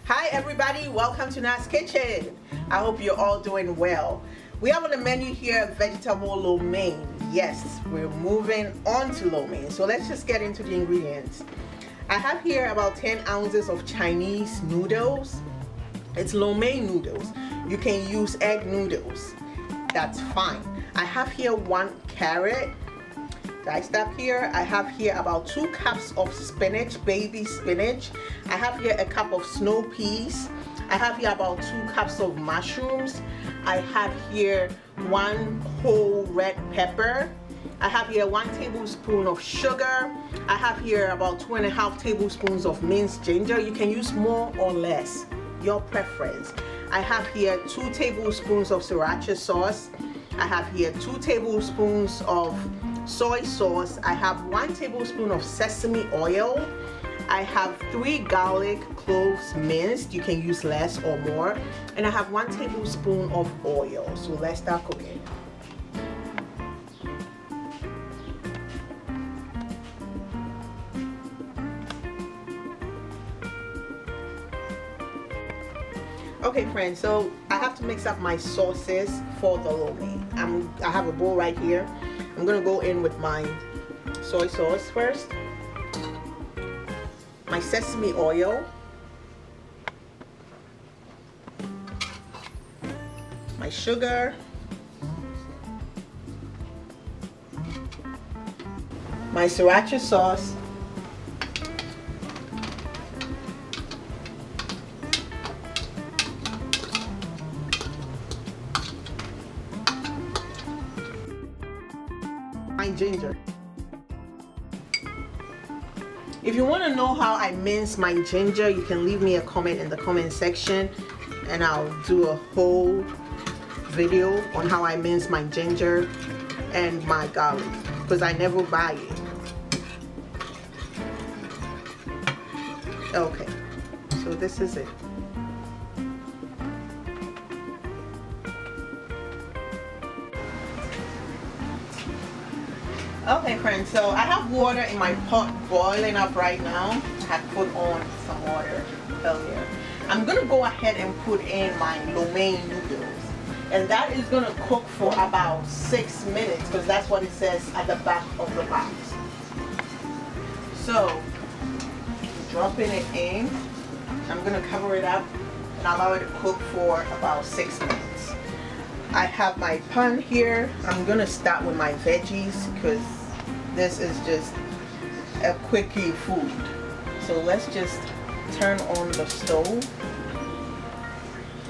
Hi everybody, welcome to Naa's Kitchen. I hope you're all doing well. We have on the menu here vegetable lo mein. Yes, we're moving on to lo mein. So let's just get into the ingredients. I have here about 10 ounces of Chinese noodles. It's lo mein noodles. You can use egg noodles. That's fine. I have here 1 carrot. I stop here. I have here about 2 cups of spinach, baby spinach. I have here a cup of snow peas. I have here about 2 cups of mushrooms. I have here 1 whole red pepper. I have here 1 tablespoon of sugar. I have here about 2.5 tablespoons of minced ginger. You can use more or less, your preference. I have here 2 tablespoons of sriracha sauce. I have here 2 tablespoons of soy sauce. I have 1 tablespoon of sesame oil. I have 3 garlic cloves minced. You can use less or more. And I have 1 tablespoon of oil. So let's start cooking. Okay friends, so I have to mix up my sauces for the lo mein. I have a bowl right here. I'm gonna go in with my soy sauce first, my sesame oil, my sugar, my sriracha sauce, my ginger. If you want to know how I mince my ginger, you can leave me a comment in the comment section and I'll do a whole video on how I mince my ginger and my garlic, because I never buy it. Okay, so this is it. Okay friends, so I have water in my pot boiling up right now. I have put on some water earlier. I'm gonna go ahead and put in my lo mein noodles, and that is gonna cook for about 6 minutes because that's what it says at the back of the box. So dropping it in, I'm gonna cover it up and allow it to cook for about 6 minutes. I have my pan here. I'm gonna start with my veggies because this is just a quickie food. So let's just turn on the stove,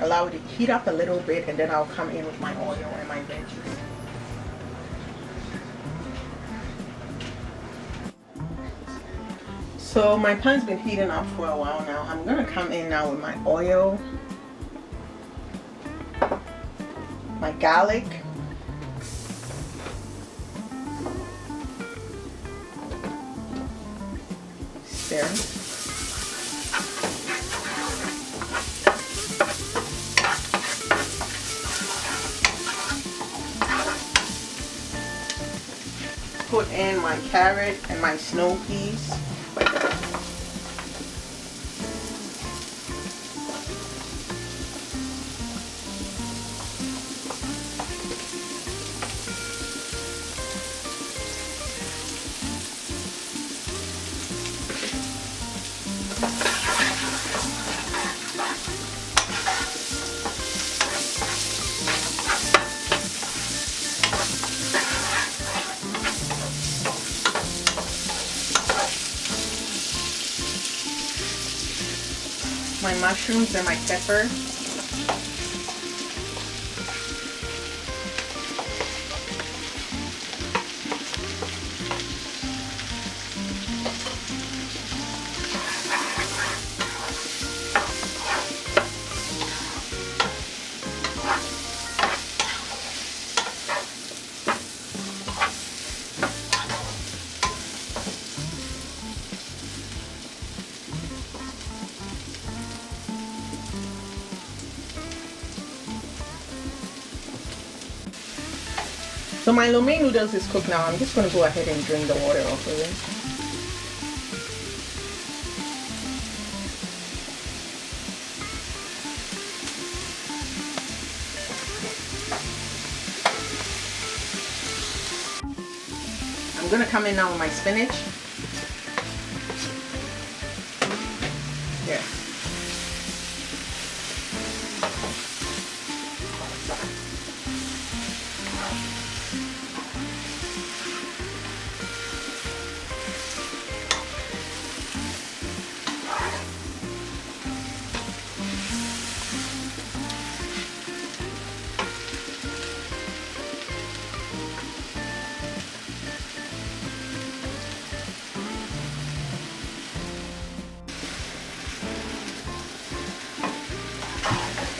allow it to heat up a little bit, and then I'll come in with my oil and my veggies. So my pan's been heating up for a while now. I'm gonna come in now with my oil, my garlic, stir, put in my carrot and my snow peas. My mushrooms and my pepper. So my lo mein noodles is cooked now. I'm just going to go ahead and drain the water off of it. I'm gonna come in now with my spinach. There.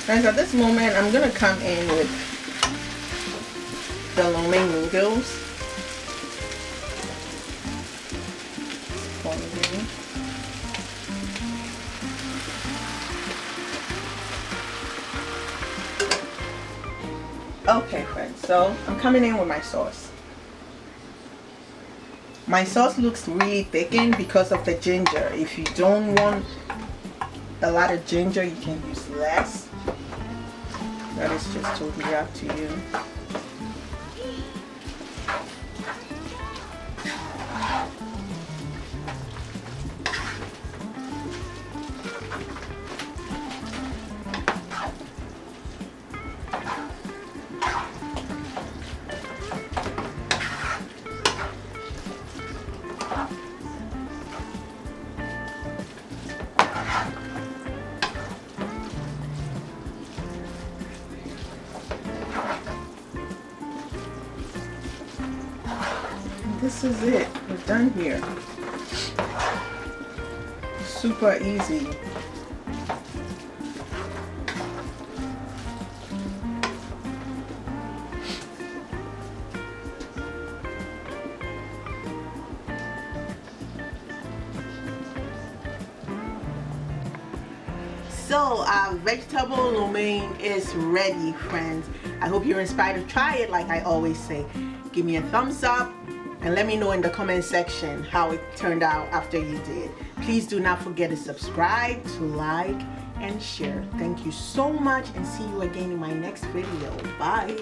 Guys, at this moment, I'm gonna come in with the lo mein noodles. Okay, friends, so I'm coming in with my sauce. My sauce looks really thickened because of the ginger. If you don't want a lot of ginger, you can use less. That is just totally up to you. This is it. We're done here. Super easy. So our vegetable lo mein is ready, friends. I hope you're inspired to try it like I always say. Give me a thumbs up and let me know in the comment section how it turned out after you did. Please do not forget to subscribe, to like, and share. Thank you so much and see you again in my next video. Bye.